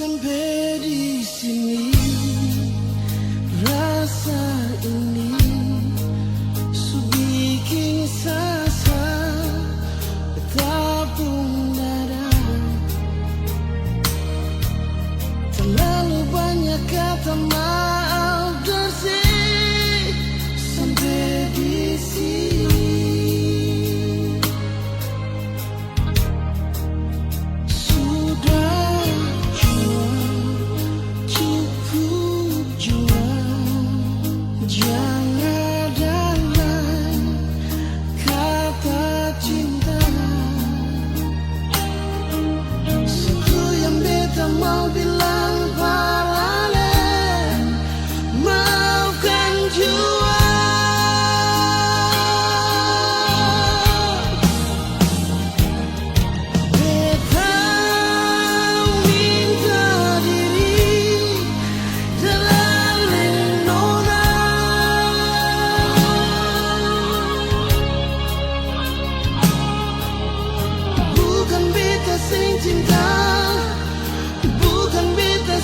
sampai di sini, rasa ini bikin sasa bertabung dada. Terlalu banyak kata maaf bersih sampai di sini. Mau bilang paralel, maafkan jua. Beta minta diri dalam nona, bukan beta sing cinta,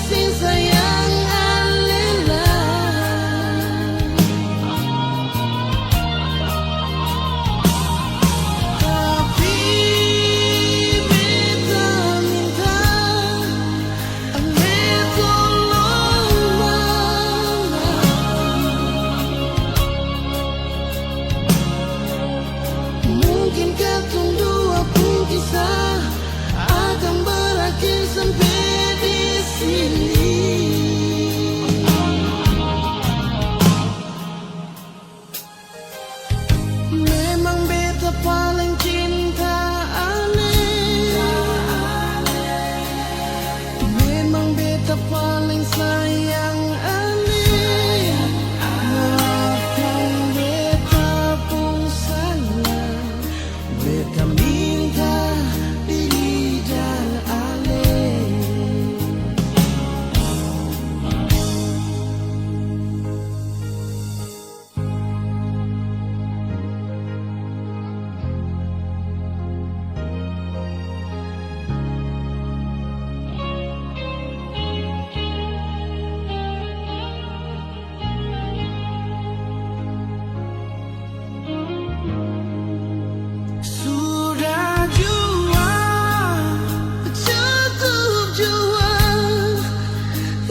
sing sayang alila. Tapi beta minta ale tolong mama. Mungkin katong dua pun kisah akan berakhir sampai sini. Memang beta paling cinta ale, memang beta paling sayang ale. Maafkan beta pun salah, beta minta diri dan ale.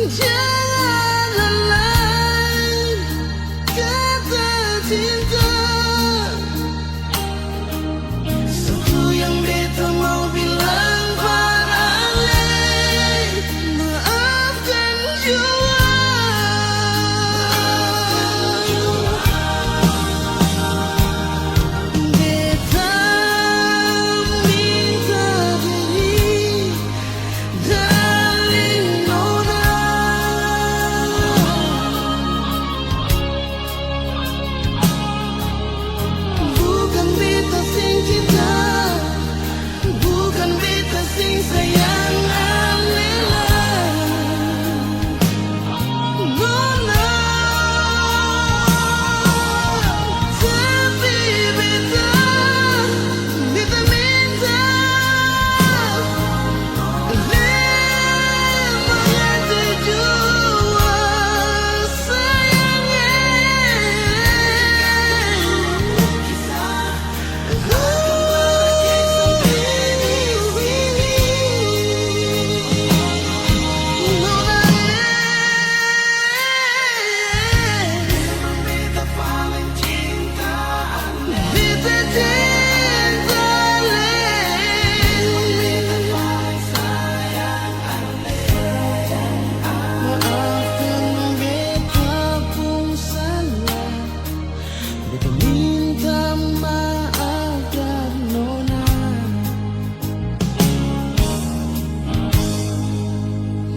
Jangan lain kata cinta. Satu yang beta mau bilang parale, maafkan jua. Beta minta diri dalam nona, bukan beta sing cinta, bukan beta sing sayang alila. Nona, tapi beta minta mengerti jua sayangnya.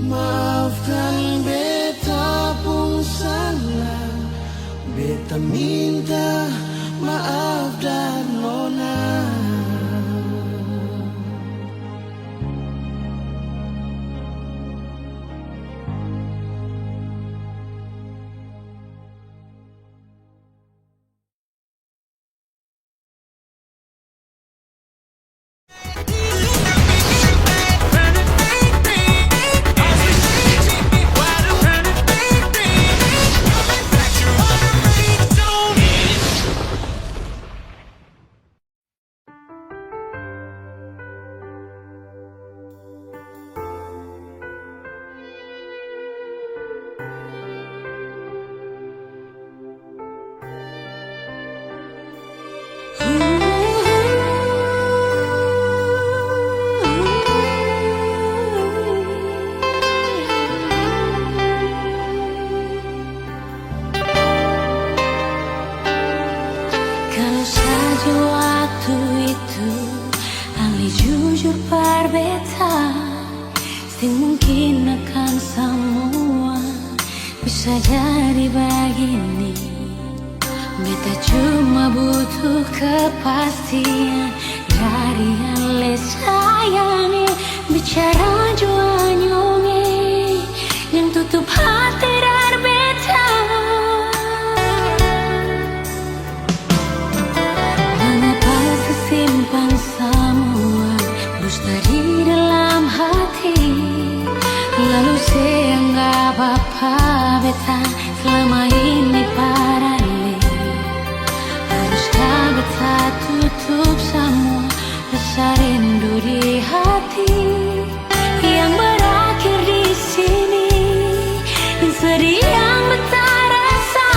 Maafkan beta pun salah, beta minta maaf dan nona. berbeda, sing mungkin akan semua bisa jadi begini. Beta cuma butuh kepastian dari ale sayangi, bicara jua nyonge yang tutup hati berbeda. Mengapa sesimpan semua dusta di dalam hati, lalu seanggap apa beta selama ini paralel. Haruskah beta tutup semua rasa rindu di hati yang berakhir di sini, dan sedih yang beta rasa.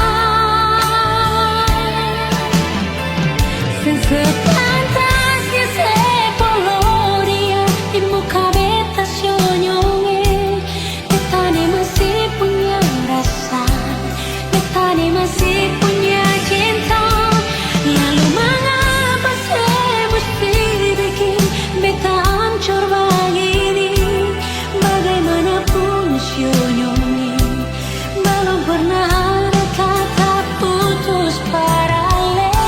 Sepantasnya sepuluh dia di muka beta senyonge. Beta ni masih punya rasa, beta ni masih punya cinta. Lalu mengapa saya mesti bikin beta hancur begini? Bagaimanapun senyonge, belum pernah ada kata putus paralel.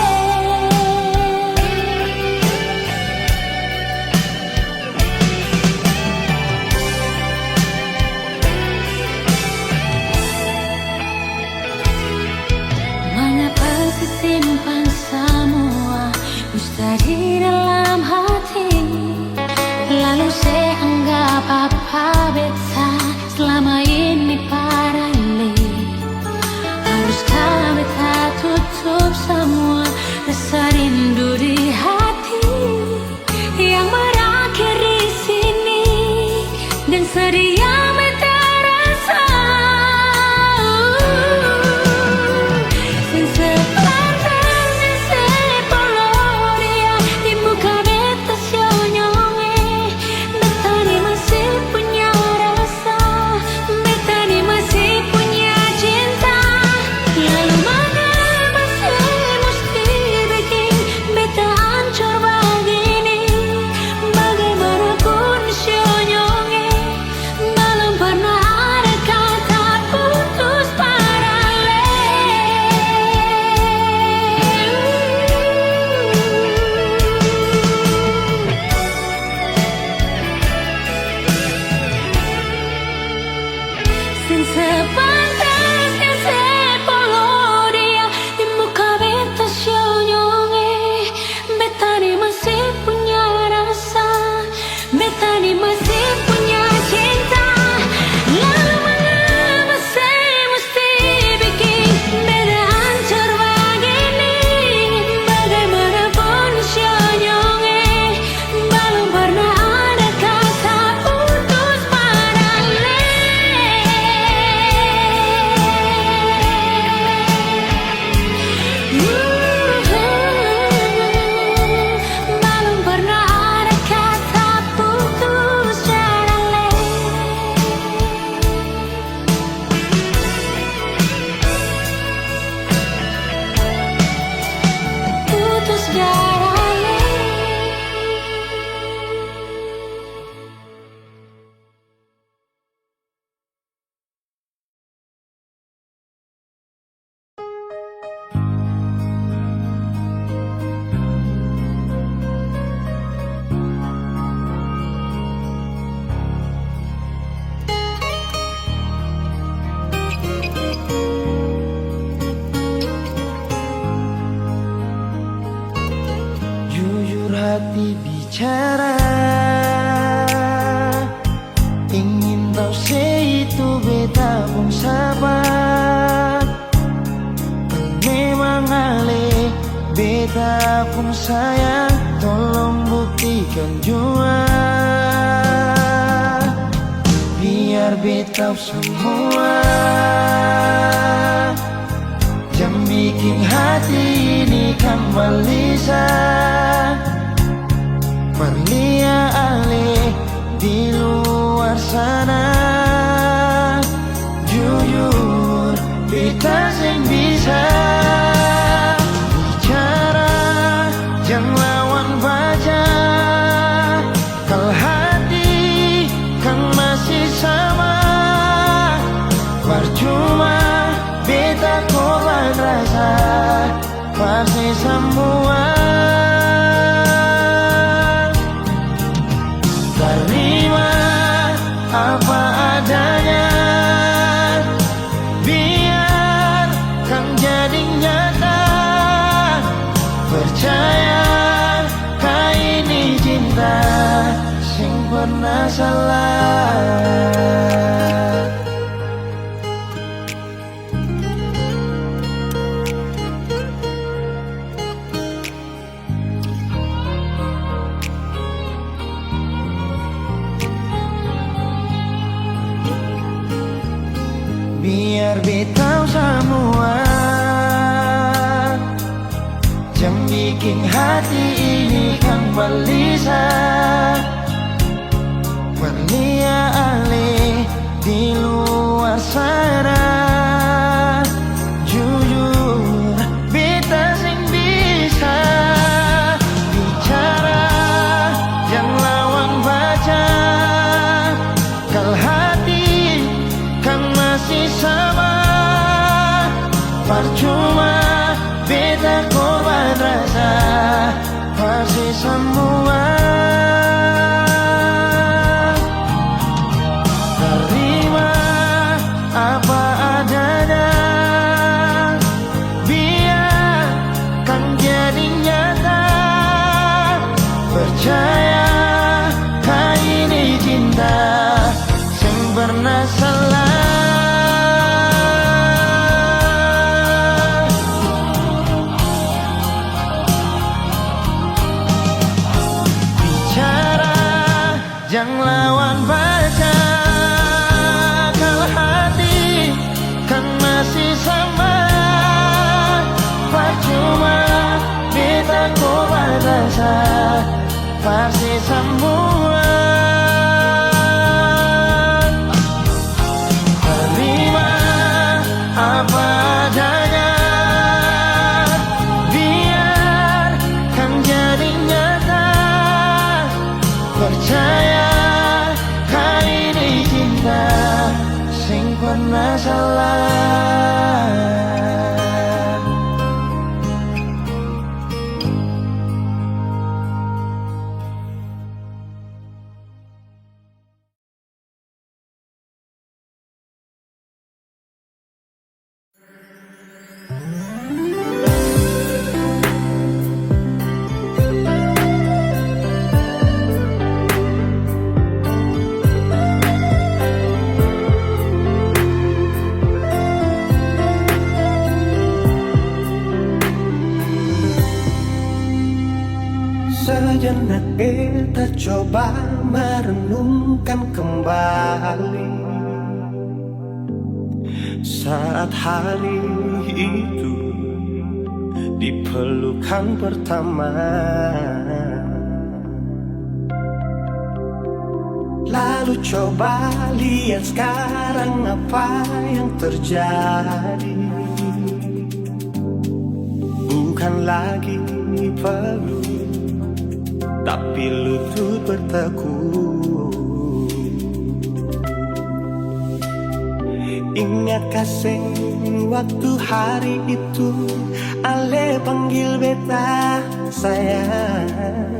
Mengapa simpan semua dusta di dalam hati, lalu saya anggap apa beta selama ini paralel. Haruskah beta tutup semua rasa rindu di hati yang berakhir di sini, dan sedih yang beta rasa. Sepantasnya sepuluh dia di muka beta senyonge. Beta ni masih punya rasa, beta ni masih punya cinta. Lalu mengapa saya mesti bikin beta hancur begini? Bagaimanapun senyonge, belum pernah ada kata putus paralel. Sepantasnya sepuluh dia di muka beta senyonge. Beta ni masih punya rasa, beta ni masih punya cinta. Lalu mengapa saya mesti bikin beta hancur begini? Bagaimanapun senyonge, belum pernah ada kata putus paralel. Belum pernah ada kata putus paralel. Putus paralel. Jujur hati bicara, ingin tahu itu beta pun sabar. Memang ale beta pun sayang, tolong buktikan jua. Biar beta semua yang bikin hati ini kembali Perlia ale di luar sana. Jujur beta sing bisa bicara, yang lawan baca. Kalau pasti semua. Terima apa adanya, biarkan jadi nyata. Percaya kau ini cinta sing pernah salah. Biar betau semua, jangan bikin hati ini kan gelisah. Berlia alih di luar sana, jujur beta sing bisa bicara, jangan lawan baca. Kalau hati kan masih sama, percuma beta korban rasa pasti semua. Terima apa adanya, biarkan jadi nyata. Percaya kau ini cinta sing pernah salah. Jangan lawan baca, kalau hati kan masih sama. Percuma beta korban rasa pasti semua. Terima apa adanya, biarkan jadi nyata. Percaya sing pernah salah. Sejenak kita coba merenungkan kembali saat hari itu di pelukan pertama. Lalu coba lihat sekarang apa yang terjadi. Bukan lagi peluk, tapi lutut bertekuk. Ingat kasih waktu hari itu Ale panggil beta sayang.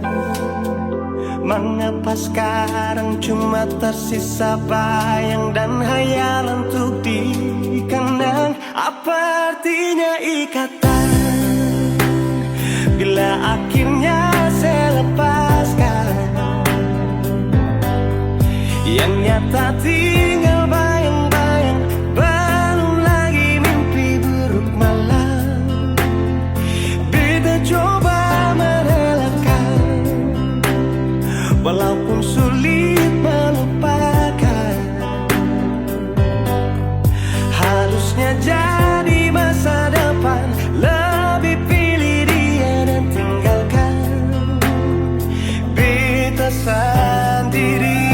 Mengapa sekarang cuma tersisa bayang dan hayalan untuk dikenang? Apa artinya ikatan bila akhirnya saya lepaskan? Yang nyata tinggal bayang-bayang, belum lagi mimpi buruk malam. Beta coba merelakan, walaupun sulit melupakan. Harusnya jadi masa depan, lebih pilih dia dan tinggalkan beta sendiri.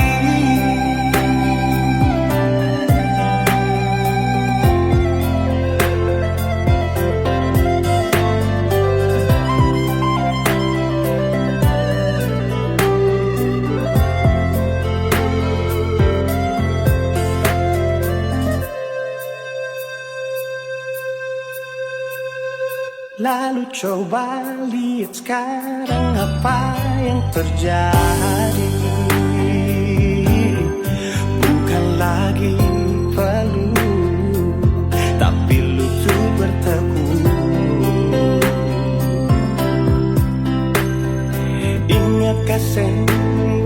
Lalu coba lihat sekarang apa yang terjadi. Bukan lagi peluk, tapi lutut bertekuk. Ingatkah sen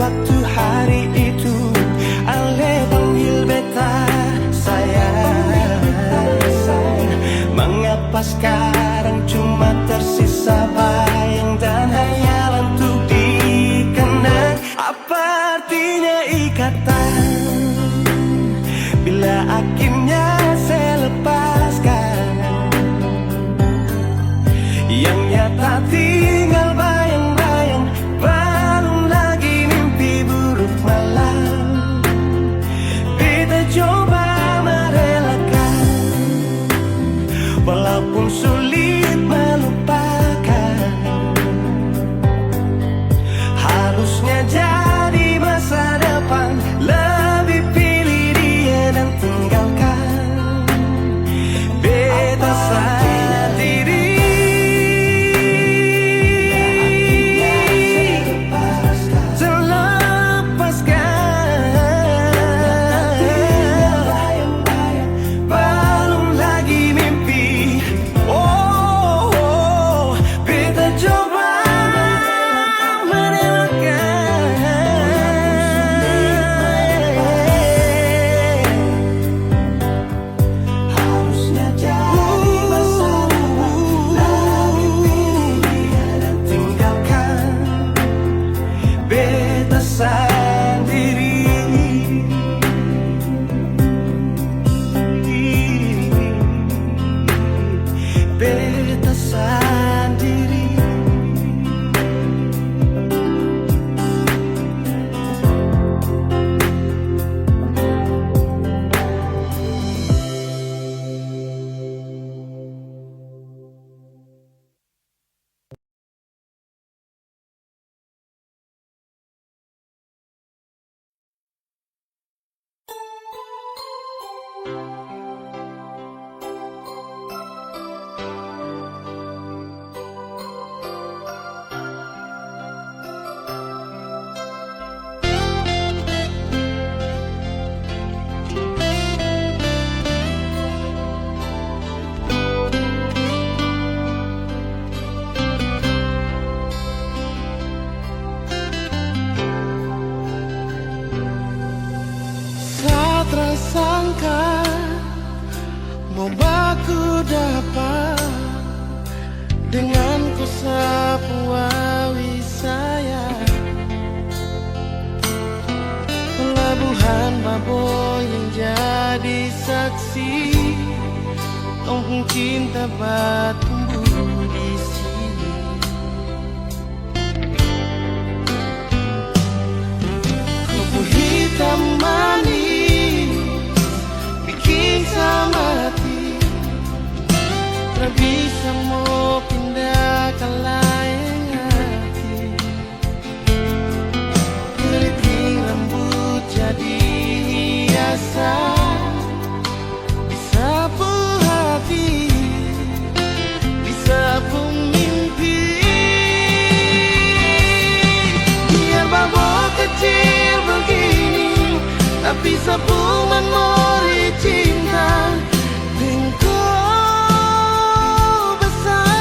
waktu hari itu Ale panggil beta sayang. Mengapa sekarang cuma tersisa bayang dan hayalan untuk dikenang? Apa artinya ikatan bila akhirnya saya lepaskan? Yang nyata tinggal bayang-bayang, belum lagi mimpi buruk malam. Kita coba merelakan, walaupun sulit melupakan. Harusnya jadi masa depan, lebih pilih dia dan tinggalkan beta sendiri. Belum lagi mimpi. Oh, beta coba merelakan. Harusnya jadi masa depan, lebih pilih dia dan tinggalkan beta sendiri. Beta sendiri. Saat sangka mau baku dapat dengan kusapu awi saya. Pelabuhan Baboy yang jadi saksi, tongkong cinta bertumbuh di sini. Kupu hitam manis bikin sama hati, tak bisa mau pindah ke lain hati. Keriting rambut jadi hiasan, disapu hati, disapu mimpi. Biar babak kecil begini, tapi sapu memori cinta. Engkau besar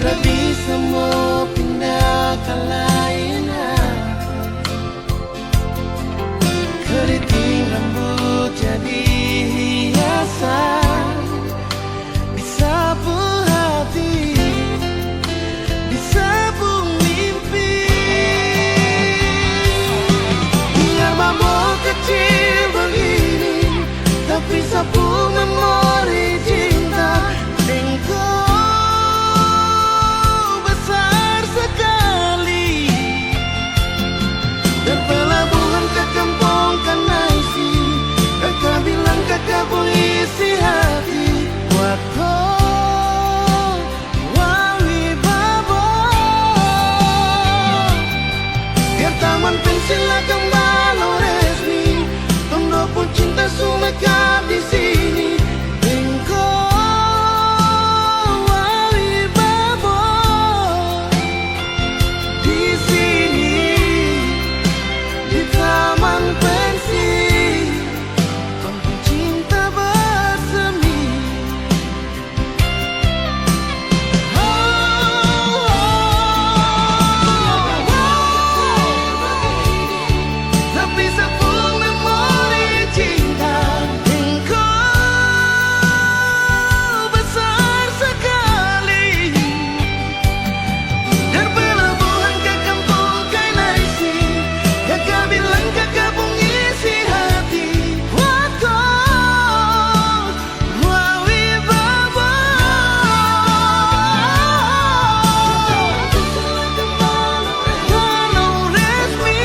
tak bisa mau pindah ke lain hati. Keriting rambut jadi hiasan, disapu hati, disapu mimpi. Biar mabuk kecil begini, tapi sapu memori cinta. Engkau besar sekali, dan pelabuhan ke kampung Kanaisi. Kakak bilang kakak pengisi hati. Waktu wawi babo, biar taman pensil kembali resmi. Tondo pun cinta sumekap di sini. Engkau wawi babo di sini, di taman pensil, kampung cinta bersemi. Tapi sapu memori cinta. Engkau besar sekali, dan pelabuhan ke kampung Kanaisi. Kakak bilang kakak pengisi hati. Waktu wawi babo, walau resmi.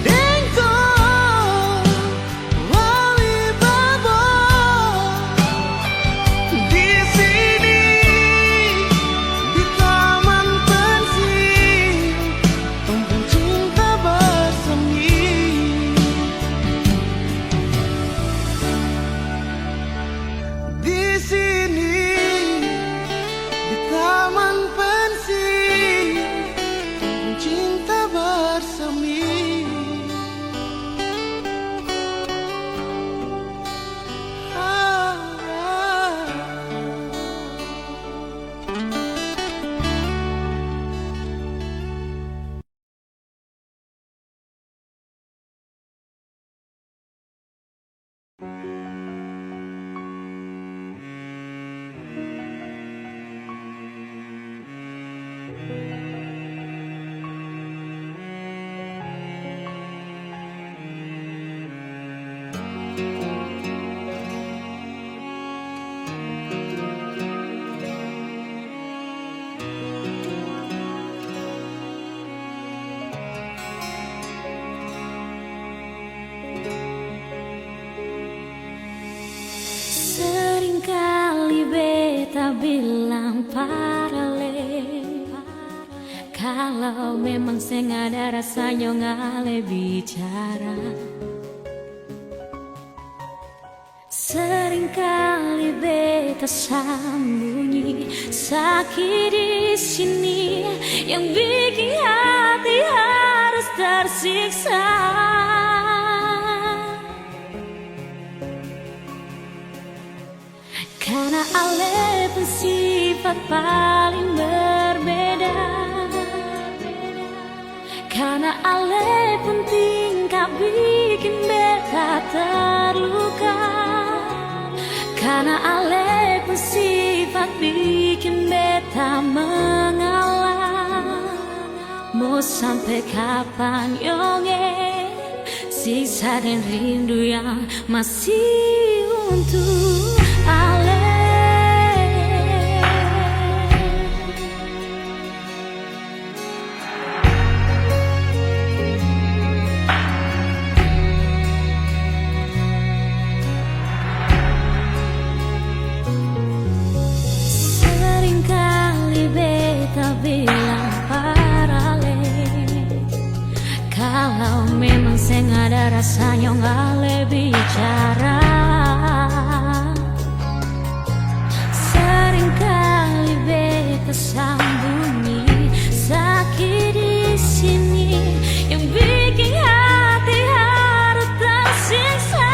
Engkau wawi babo di sini, di taman pensil, kampung cinta bersemi. Di sini, di taman pensil, kampung cinta bersemi. Seringkali beta bilang paralel, kalau memang saya ada rasanya ngale bicara. Seringkali beta sembunyi sakit di sini, yang bikin hati harus tersiksa. Karena ale pun sifat paling berbeda, karena ale pun tingkah bikin beta terluka, karena ale pun sifat bikin beta mengalah. Mau sampai kapan yonge, siksa dan rindu yang masih untuk ale. Seringkali beta bilang paralel, kalau memang saya ada rasanya ngale bicara. Seringkali beta sembunyi sakit di sini, yang bikin hati harus tersiksa.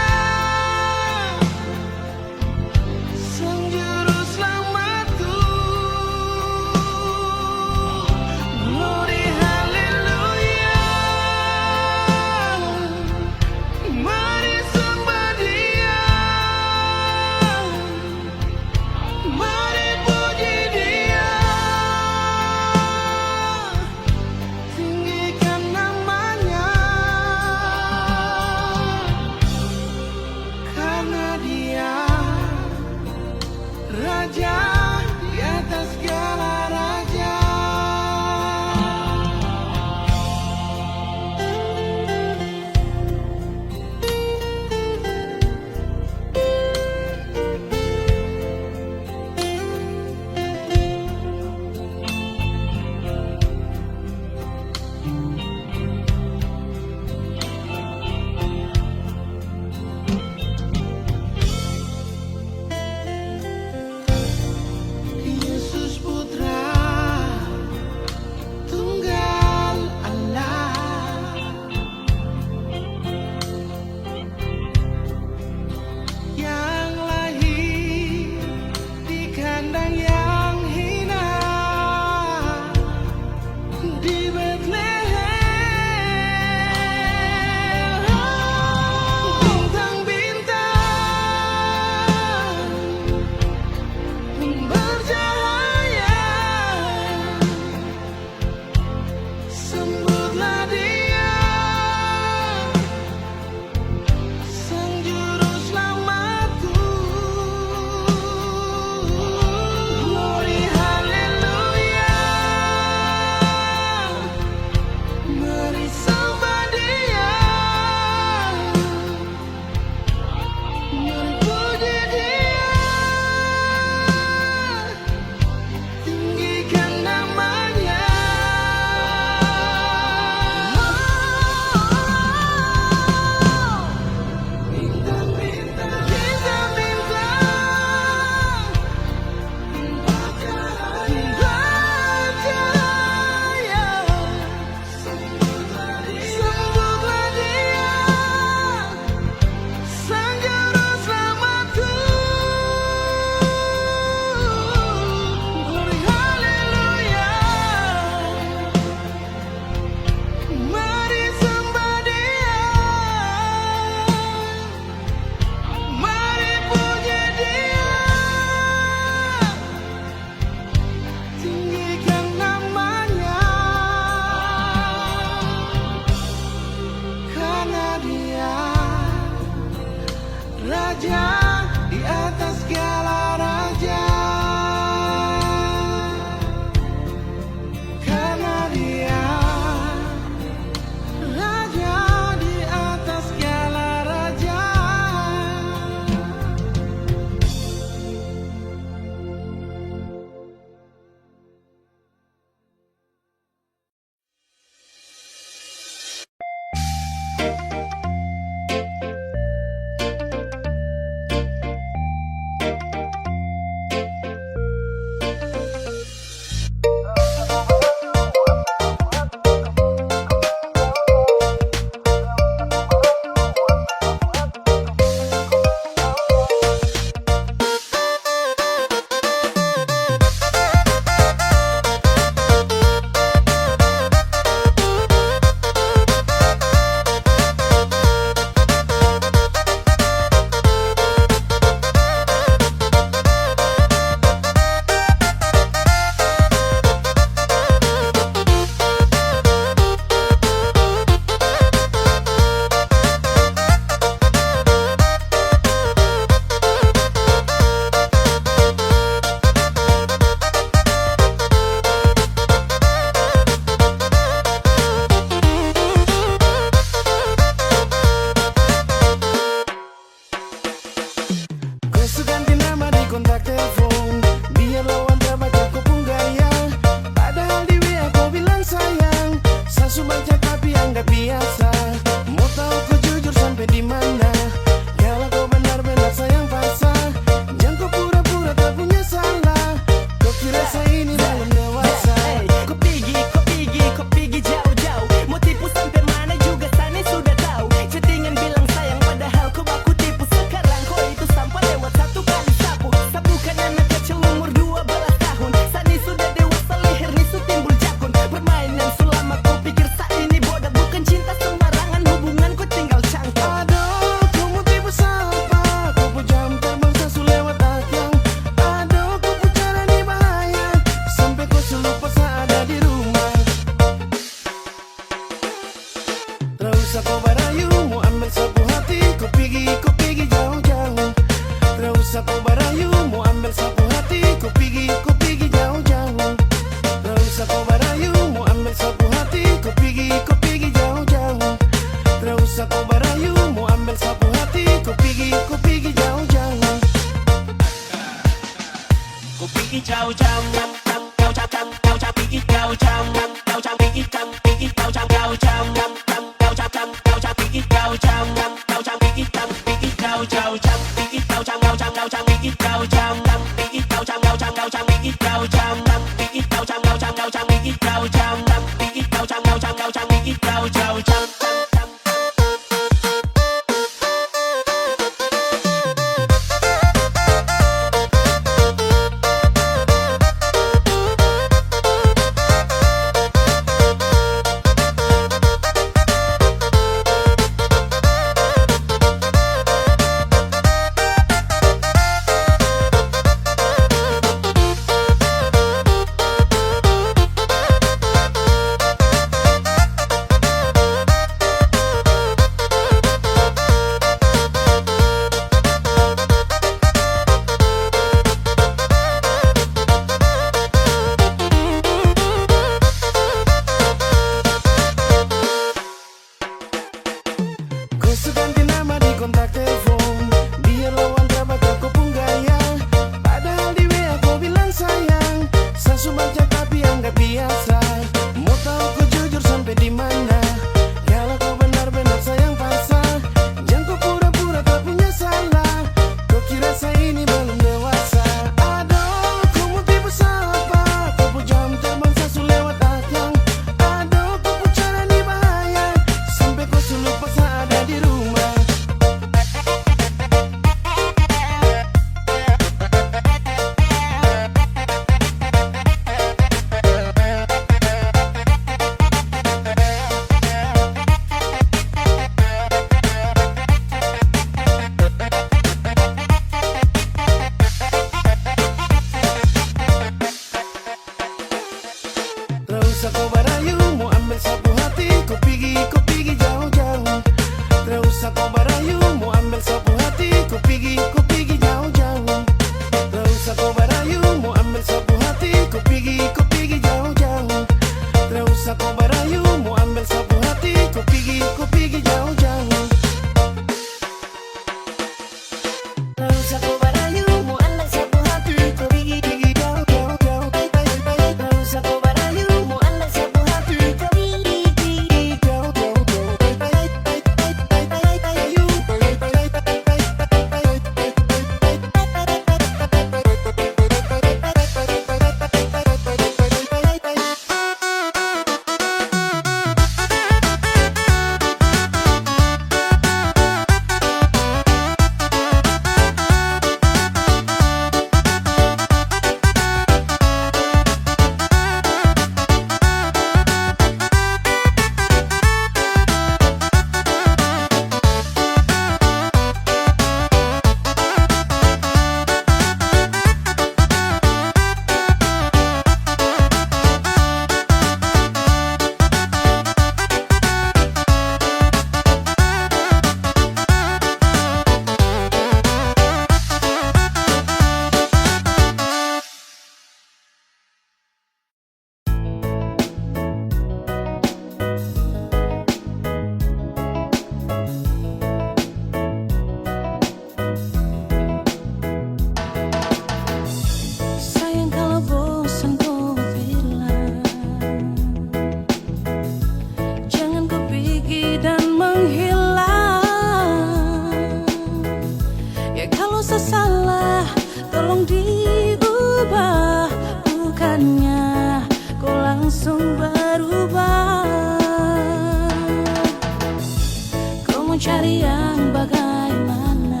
cari yang bagaimana.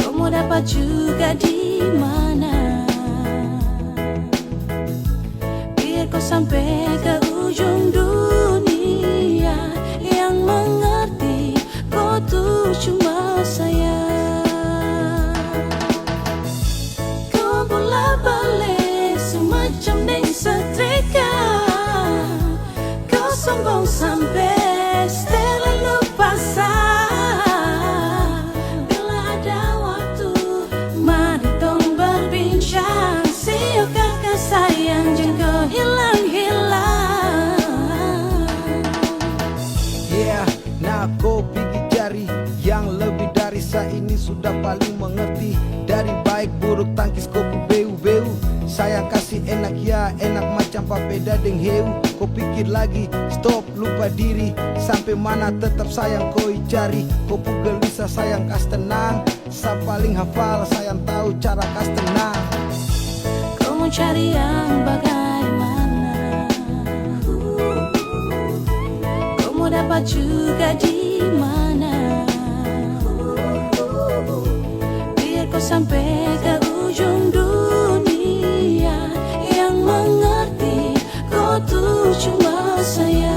Kau mau dapat juga di mana? Biar kau sampai ke ujung dunia, yang mengerti kau tuh cuma saya. Kau bola balik semacam deng setrika, kau sombong sampai setelah lupa sah. Bila ada waktu, mari tong berbincang. Siok kakak sayang, jangan kau hilang-hilang. Yeah, nah kau pergi cari yang lebih dari saya ini sudah paling mengerti. Dari baik buruk tangkis kau beu-beu, sayang kasih enak ya enak macam papeda deng heu. Kau pikir lagi, stop lupa diri, sampai mana tetap sayang kau cari. Kau gelisah sayang kas tenang, saya paling hafal sayang tahu cara kas tenang. cari yang bagaimana, kau mau dapat juga di mana. Biar kau sampai ke ujung dunia, yang mengerti kau tuh cuma saya.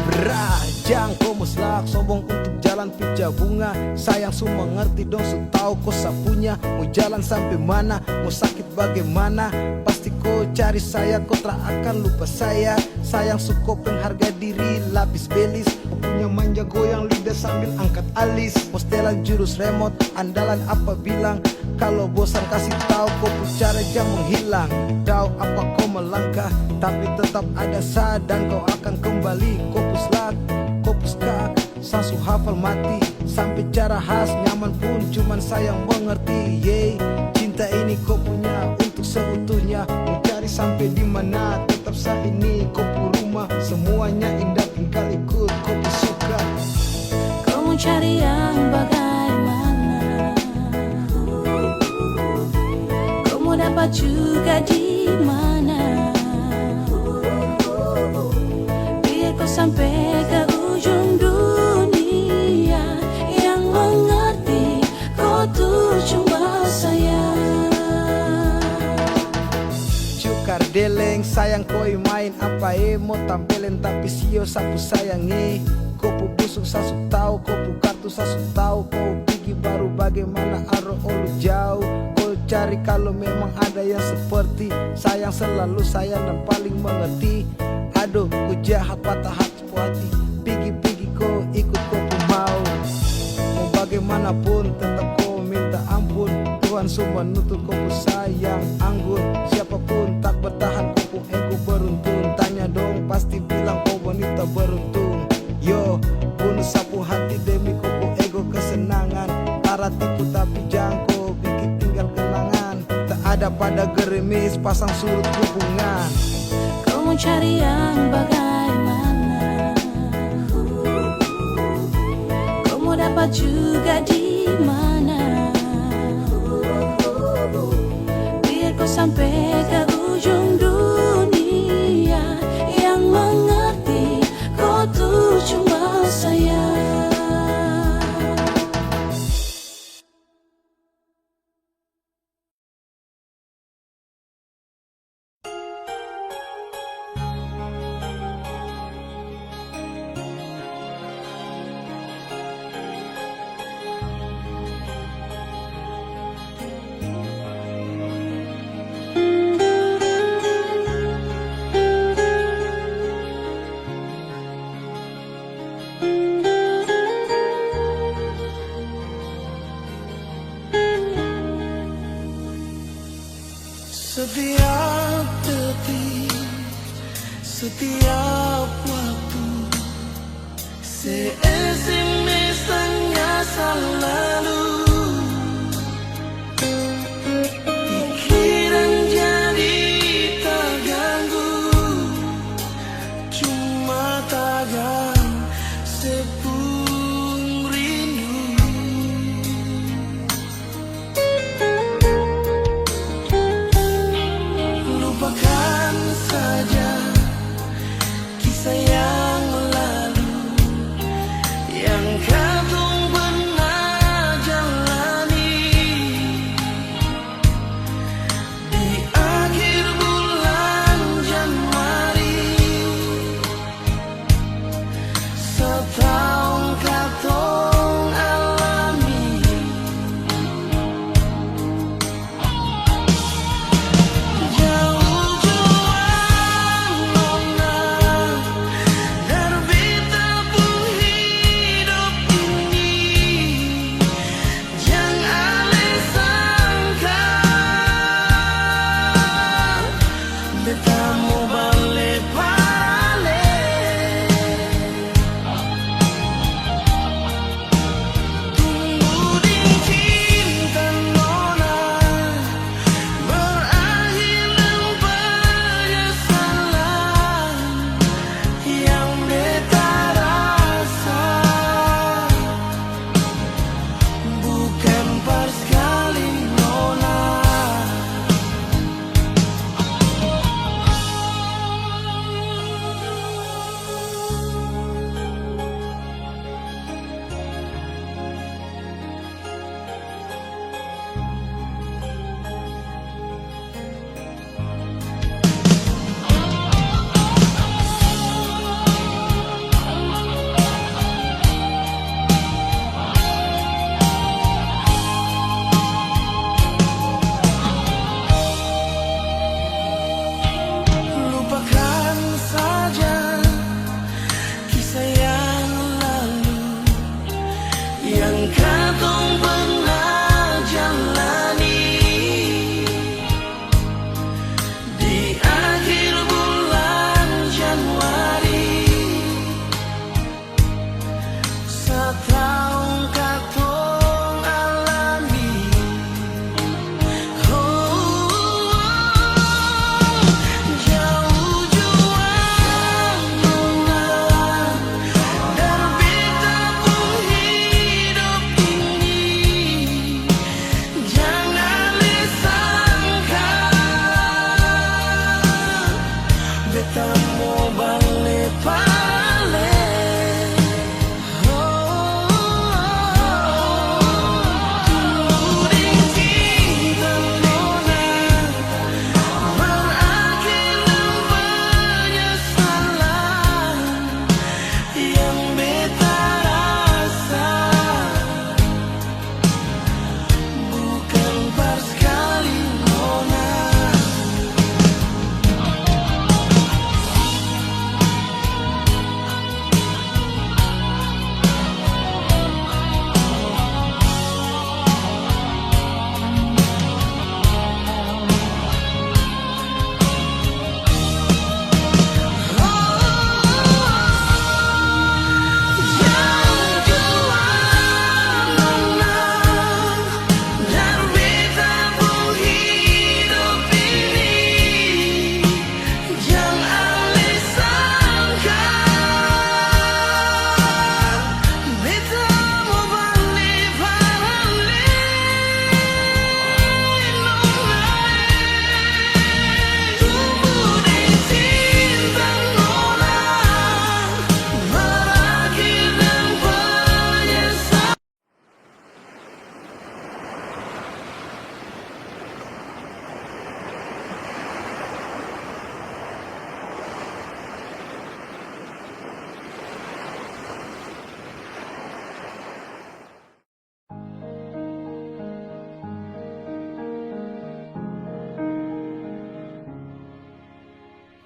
Berajang kau muslak sombong untuk jalan pija bunga. Sayang su mengerti dong su tahu kau sapunya. Mau jalan sampai mana, mau sakit bagaimana, pasti kau cari saya, kau tak akan lupa saya. Sayang su kau pengharga diri lapis belis. Kau punya manja goyang lidah sambil angkat alis. Mau setelan jurus remote andalan apa bilang. Kalau bosan kasih tahu kau pun cara jangan menghilang. Tahu apa kau melangkah, tapi tetap ada saat dan kau akan kembali. Kau puslak, kau puskak, sasu hafal mati. Sampai cara khas nyaman pun cuman sayang mengerti. Yeay, cinta ini kau punya untuk seutuhnya. Mau cari sampai di mana, tetap saat ini kau pu rumah. Semuanya indah tinggal ikut kau pu suka. Kau mau cari yang bagaimana, kau mau dapat juga di mana. Biar kau sampai ke ujung dunia, yang mengerti kau tuh cuma saya. Cukar deleng sayang koi main apa mau tampilin tapi sio sapu sayangi. Kau pu busuk sasu tahu, kau pu kartu sasu tahu. Kau pergi baru bagaimana aro olu jauh. Kau cari kalau memang ada yang seperti sayang selalu sayang dan paling mengerti. Aduh ku jahat patah hati puati. Pigi-pigi kau ikut kau pu mau. Mau bagaimanapun tetap kau minta ampun. Tuhan semua nuntut kau pu sayang anggun. Siapapun tak bertahan kau pu ego beruntun. Tanya dong pasti bilang kau wanita beruntung. Yo, bunuh sapu hati demi kau pu ego kesenangan. Tara tipu tapi jangan kau bikin tinggal kenangan. Tak ada pada gerimis pasang surut hubungan. Kau mau cari yang bagaimana, kau mau dapat juga di mana. Biar kau sampai ke ujung dunia, yang mengerti kau tuh cuma saya. Setiap detik, setiap waktu, se-SMS tanya selalu. Pikiran jadi terganggu, cuma tagan sepung rindu. Lupakan saja kisah yang lalu, yang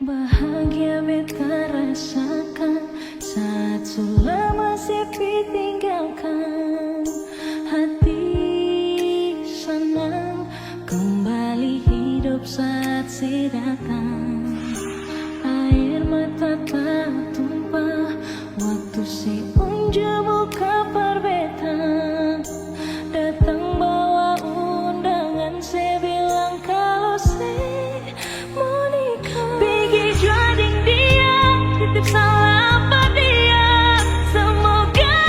Bahagia beta rasakan saat selama sepi tinggalkan. Hati senang kembali hidup saat si datang. Air mata tak tumpah waktu si unjuk buka perbeta. Datang bawa undangan, saya bilang kalau saya mau nikah. Pergi juading dia, titip salam pada dia. Semoga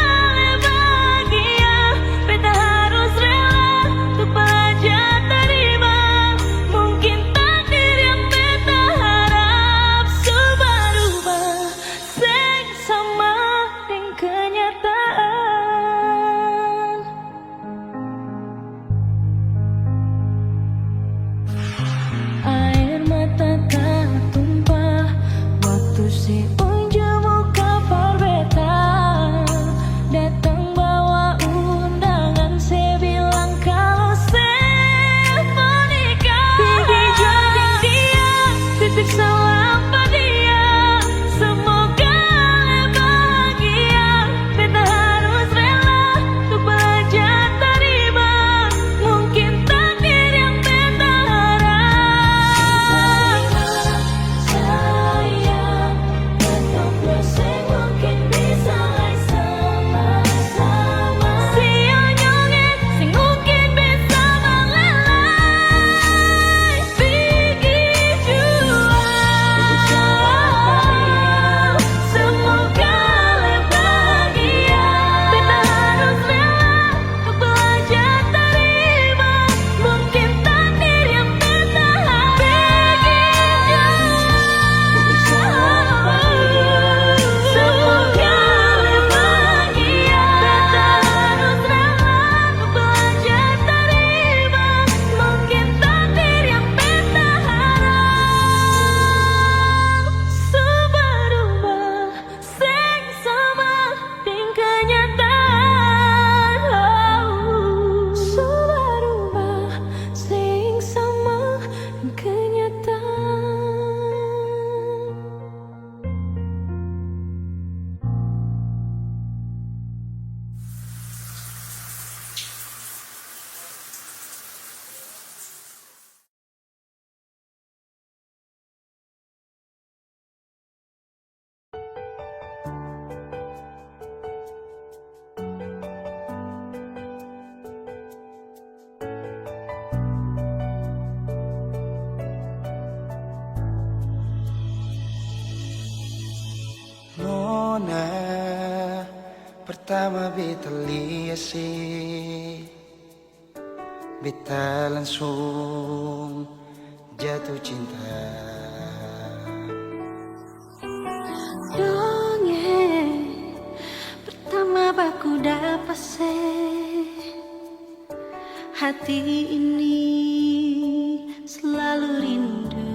bahagia, beta harus rela untuk belajar terima. Mungkin takdir yang beta harap subah-ubah, seng sama dengan kenyataan. Air mata tak tumpah waktu si unjuk buka perbeta. Datang bawa undangan, saya bilang kalau saya mau nikah. Pergi juading dia, titip salam pada dia. Semoga bahagia, beta harus rela untuk belajar terima. Mungkin takdir yang beta harap. Sayang, tetap bersih mungkin bisa sama-sama. Sionyongnya sing mungkin bisa melelai. Pergi jual, semoga bahagia. Beta harus rela untuk belajar terima. Mungkin takdir yang beta harap. Pergi jual, semoga bahagia. Beta harus rela untuk belajar terima. Mungkin takdir yang beta harap subah-ubah, seng sama dengan kenyataan. Subah-ubah, seng sama dengan kenyataan. Nona, pertama beta lihat sih, beta langsung jatuh cinta. Dongeng pertama baku dapat hati ini selalu rindu.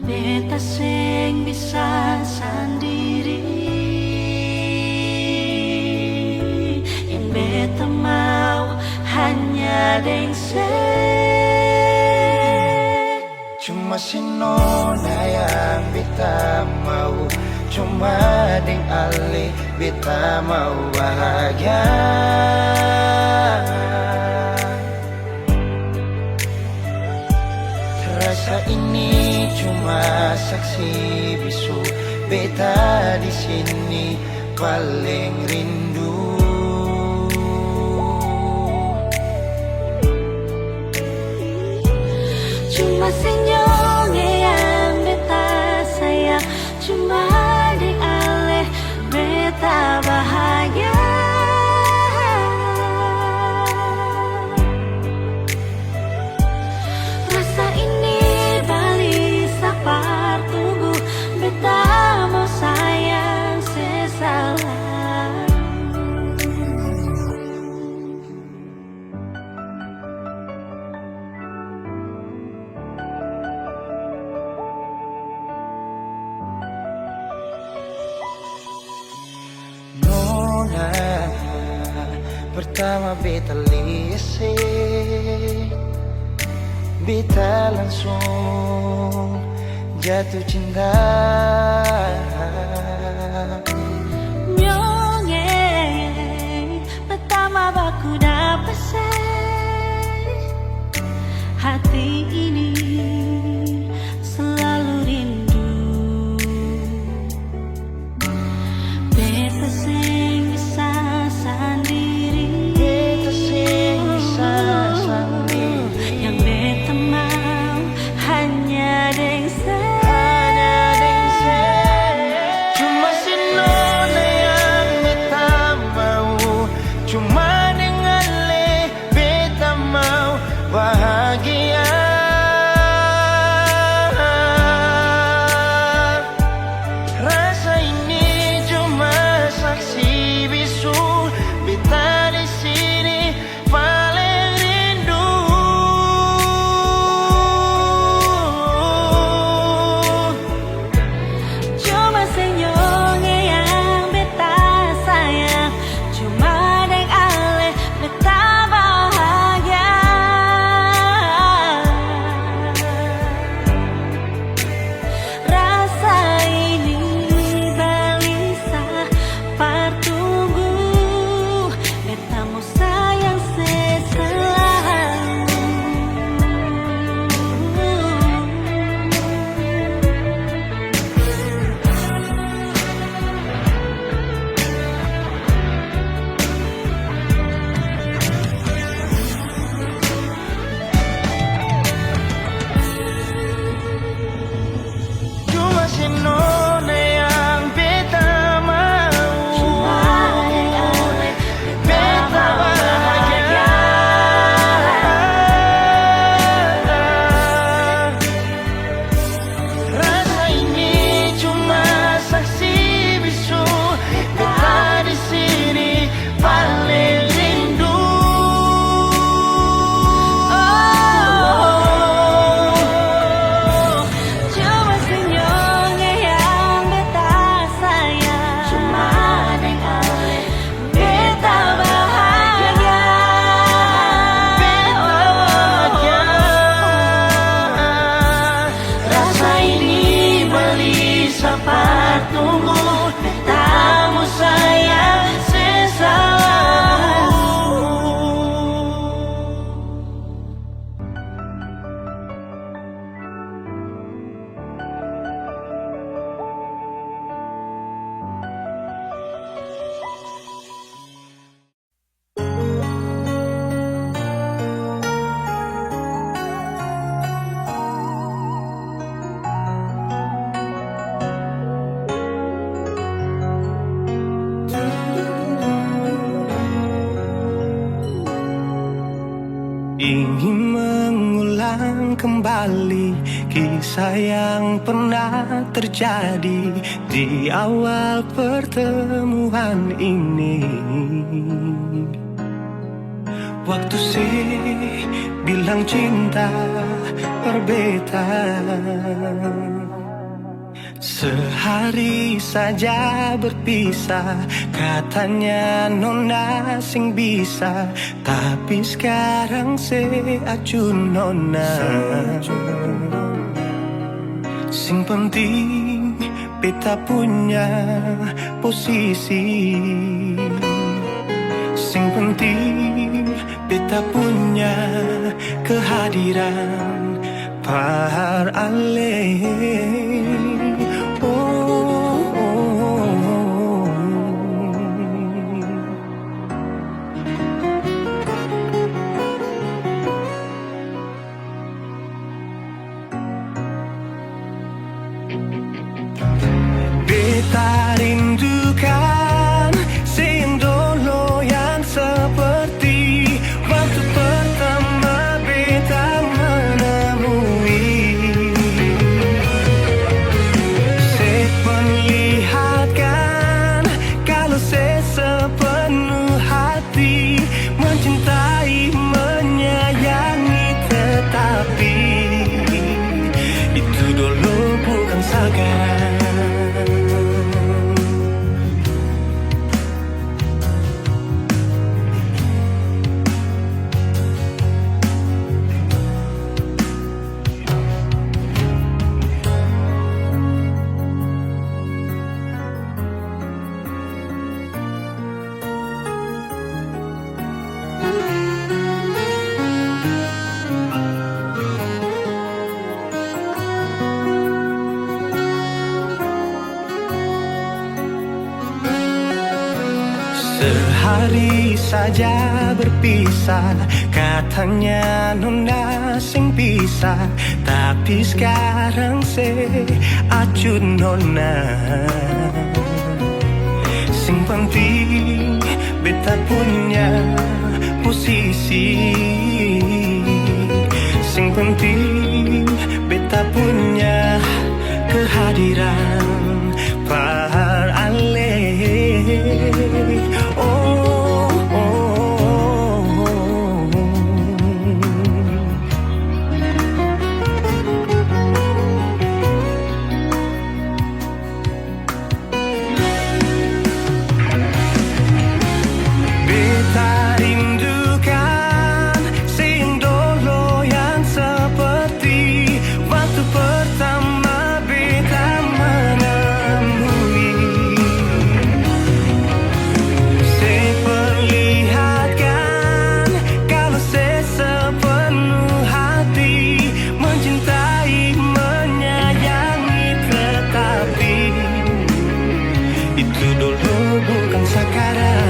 Beta seng bisa sendiri, yang beta mau hanya deng Cuma si Nona yang beta mau, cuma deng Ale beta mau bahagia. Rasa ini cuma saksi bisu, beta di sini paling rindu. Cuma senyumnya yang beta sayang, cuma di Ale beta bahagia. Rasa ini balik sapar tunggu, beta mau sayang sesalah. Nona, pertama beta lihat beta langsung jatuh cinta. Nyonge pertama baku dapat hati ini selalu rindu. Beta sing bisa sendiri, Beta sing bisa sendiri. yang beta mau hanya deng Hanya deng cuma si nona yang beta mau, cuma dengan le beta mau bahagia. Rasa ini cuma saksi bisu, beta di sini paling rindu. cuma senyumnya yang beta sayang, cuma deng ale beta bahagia. Rasa ini balisa partunggu, beta mau sayang selalu. Cuma si nona yang beta mau, beta bahagia. Rasa ini cuma saksi bisu, beta di sini paling rindu. Cuma senyumnya yang beta sayang, cuma deng ale beta bahagia. Rasa ini balisa partunggu, beta mau sayang selalu. Ingin mengulang kembali kisah yang pernah terjadi di awal pertemuan ini. Waktu sih bilang cinta berbeda, sehari saja berpisah, katanya nona sing bisa, tapi sekarang se acun nona. Sing penting beta punya posisi, sing penting beta punya kehadiran par ale. Beta rindukan sing dulu yang seperti waktu pertama beta menemui. hari saja berpisah. Katanya nona sing pisah, tapi sekarang se acuh nona. Sing penting beta punya posisi. Sing penting beta punya kehadiran par ale. Oh, oh, oh. Beta rindukan sing dulu yang seperti waktu pertama beta menemui. Seperlihatkan kalau sepenuh hati mencintai, menyayangi, tetapi itu dulu bukan sekarang.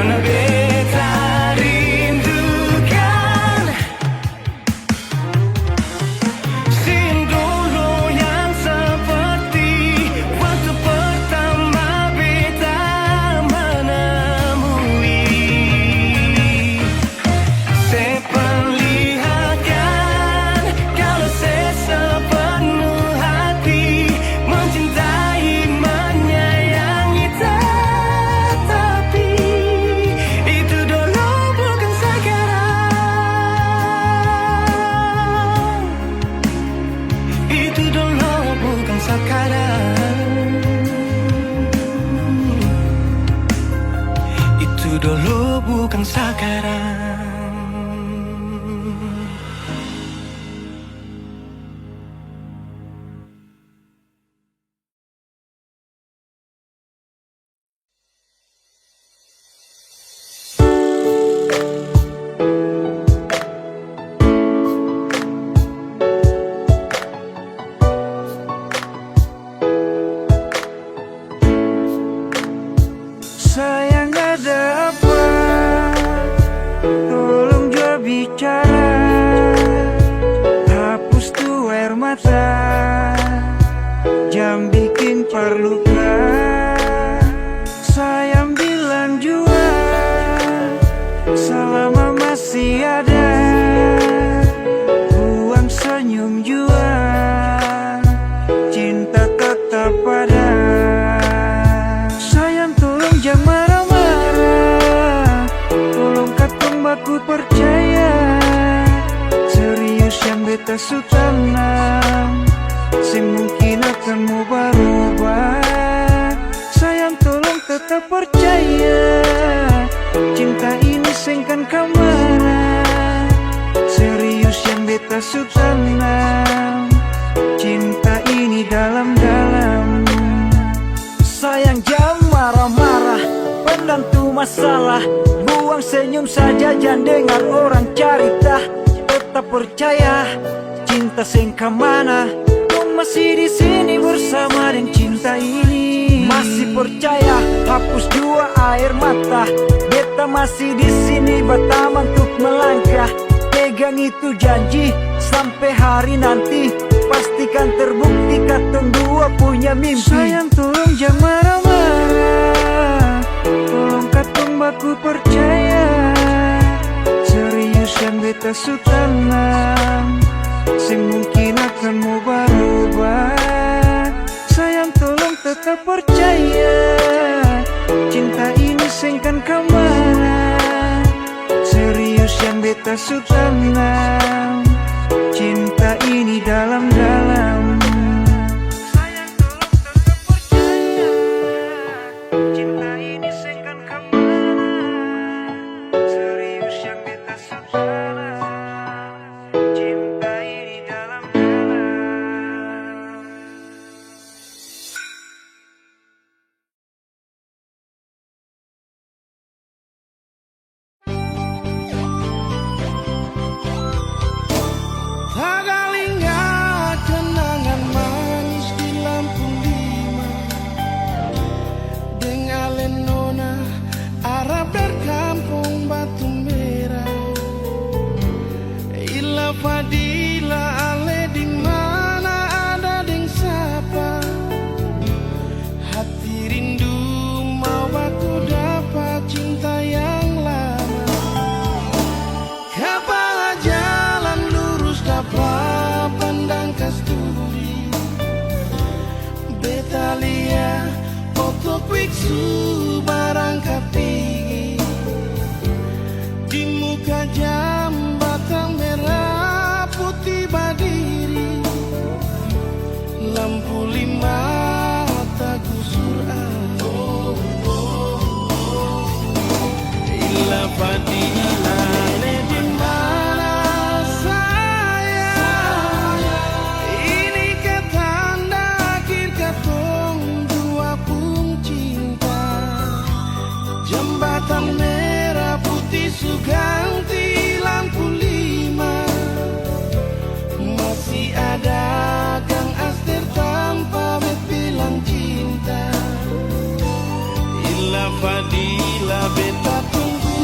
Nona beta rindukan sing dulu yang seperti waktu pertama beta menemui. Seperlihatkan kalau sepenuh hati mencintai, menyayangi, tetapi itu dulu bukan sekarang. Itu dulu bukan sekarang. Itu dulu bukan sekarang. Sayang ada apa? Tolong jua bicara. Hapus tuh air mata, jangan bikin perluka. Sayang bilang jua selama masih ada, buang senyum jua, cinta tetap ada. Sayang tolong jangan marah-marah, tolong katong baku percaya. Serius yang beta su tanam, sing mungkin akan mau berubah. Sayang tolong tetap percaya, cinta ini sengkan kemana. Serius yang beta su tanam, cinta ini dalam-dalam. Sayang jangan marah-marah, pendam tuh masalah. Buang senyum saja, jangan dengar orang cerita. Tetap percaya, cinta sing kemana. Kau masih di sini bersama dengan cinta ini. Masih percaya, hapus jua air mata. Beta masih di sini bertaman untuk melangkah. Pegang itu janji sampai hari nanti, pastikan terbukti katong dua punya mimpi. Sayang tolong jangan marah-marah, tolong katong baku percaya. Serius yang beta su tanam, sing mungkin akan mau berubah. Sayang tolong tetap percaya, cinta ini sengkan kemana. Serius yang beta su tanam, cinta ini dalam-dalam. Sayang tolong tetap percaya, cinta ini sengkan kemana. Serius yang beta su tanam, cinta ini dalam-dalam. Agalinga Lenona Arab dari kampung Batu Merah. Ila Fadila ale di mana ada ding sapa. Hati rindu mau aku dapat cinta yang lama. Kapan jalan lurus dapat pandang kasturi. Betalia foto kwiksu barang kapigi. Di muka jambatan merah putih berdiri. Lampu lima tak gusur Ila Fadila le di mana saya. Ini ketanda akhir katong dua pun cinta. Jembatan merah putih suganti lampu lima. Masih ada Kang Aster tanpa bilang cinta. Ila Fadila beta tunggu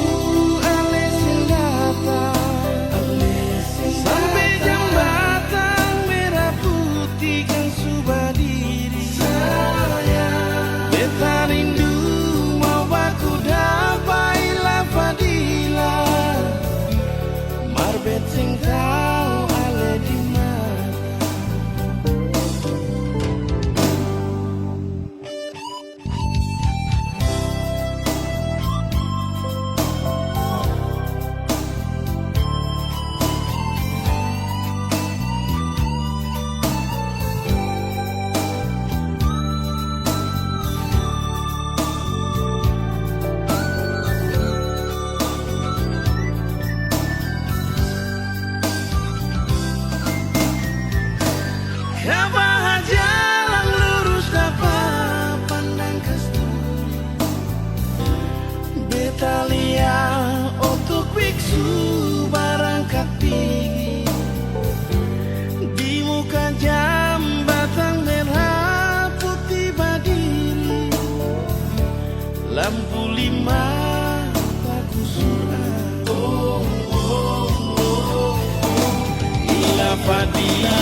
ale datang. Sampai jembatan merah putih kan sudah diri. Beta rindu mau baku dapat Ila Fadila. Marbet sing tau ale di mana. Kapan jalan lurus dapat pandang kasturi. Betalia oto kwiksu barang kapigi. Di muka jambatan merah putih berdiri. Lampu lima bagus surah. Ila Fadila